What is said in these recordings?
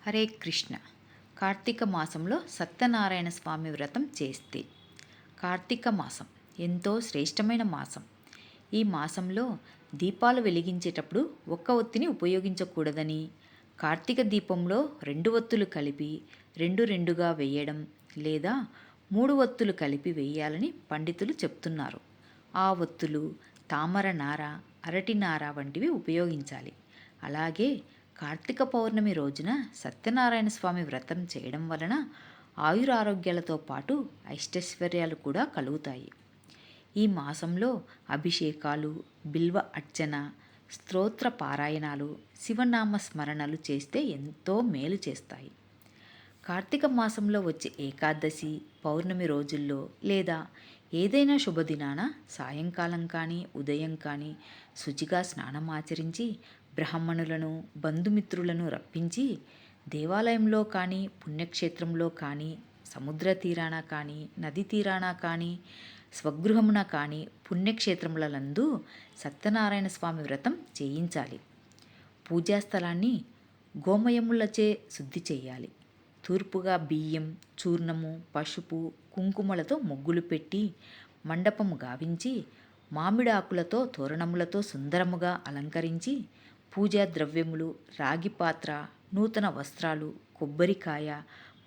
హరే కృష్ణ. కార్తీక మాసంలో సత్యనారాయణ స్వామి వ్రతం చేస్తే. కార్తీక మాసం ఎంతో శ్రేష్టమైన మాసం. ఈ మాసంలో దీపాలు వెలిగించేటప్పుడు ఒక్క ఒత్తిని ఉపయోగించకూడదని, కార్తీక దీపంలో 2 ఒత్తులు కలిపి రెండుగా వేయడం లేదా 3 ఒత్తులు కలిపి వేయాలని పండితులు చెప్తున్నారు. ఆ ఒత్తులు తామర నార, అరటి నార వంటివి ఉపయోగించాలి. అలాగే కార్తీక పౌర్ణమి రోజున సత్యనారాయణ స్వామి వ్రతం చేయడం వలన ఆయురారోగ్యాలతో పాటు అష్టైశ్వర్యాలు కూడా కలుగుతాయి. ఈ మాసంలో అభిషేకాలు, బిల్వ అర్చన, స్తోత్ర పారాయణాలు, శివనామ స్మరణలు చేస్తే ఎంతో మేలు చేస్తాయి. కార్తీక మాసంలో వచ్చే ఏకాదశి, పౌర్ణమి రోజుల్లో లేదా ఏదైనా శుభదినాన సాయంకాలం కానీ ఉదయం కానీ శుచిగా స్నానమాచరించి బ్రాహ్మణులను, బంధుమిత్రులను రప్పించి దేవాలయంలో కానీ, పుణ్యక్షేత్రంలో కానీ, సముద్ర తీరాన కానీ, నది తీరాన కానీ, స్వగృహమున కానీ పుణ్యక్షేత్రములందు సత్యనారాయణ స్వామి వ్రతం చేయించాలి. పూజాస్థలాన్ని గోమయములచే శుద్ధి చేయాలి. తూర్పుగా బియ్యం, చూర్ణము, పసుపు, కుంకుమలతో ముగ్గులు పెట్టి మండపము గావించి మామిడాకులతో తోరణములతో సుందరముగా అలంకరించి పూజా ద్రవ్యములు, రాగి పాత్ర, నూతన వస్త్రాలు, కొబ్బరికాయ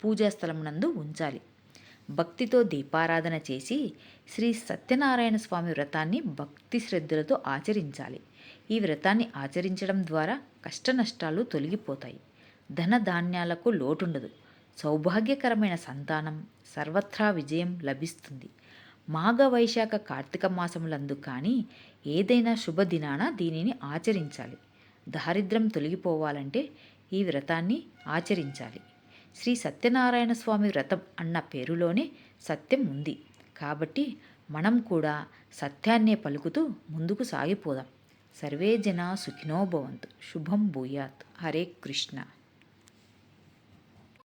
పూజాస్థలమునందు ఉంచాలి. భక్తితో దీపారాధన చేసి శ్రీ సత్యనారాయణ స్వామి వ్రతాన్ని భక్తి శ్రద్ధలతో ఆచరించాలి. ఈ వ్రతాన్ని ఆచరించడం ద్వారా కష్టనష్టాలు తొలగిపోతాయి. ధన ధాన్యాలకు లోటుండదు. సౌభాగ్యకరమైన సంతానం, సర్వత్రా విజయం లభిస్తుంది. మాఘ, వైశాఖ, కార్తీక మాసములందు కానీ ఏదైనా శుభదినాన దీనిని ఆచరించాలి. దారిద్ర్యం తొలగిపోవాలంటే ఈ వ్రతాన్ని ఆచరించాలి. శ్రీ సత్యనారాయణ స్వామి వ్రతం అన్న పేరులోనే సత్యం ఉంది. కాబట్టి మనం కూడా సత్యాన్నే పలుకుతూ ముందుకు సాగిపోదాం. సర్వే జనా సుఖినో భవంతు. శుభం భూయాత్. హరే కృష్ణ.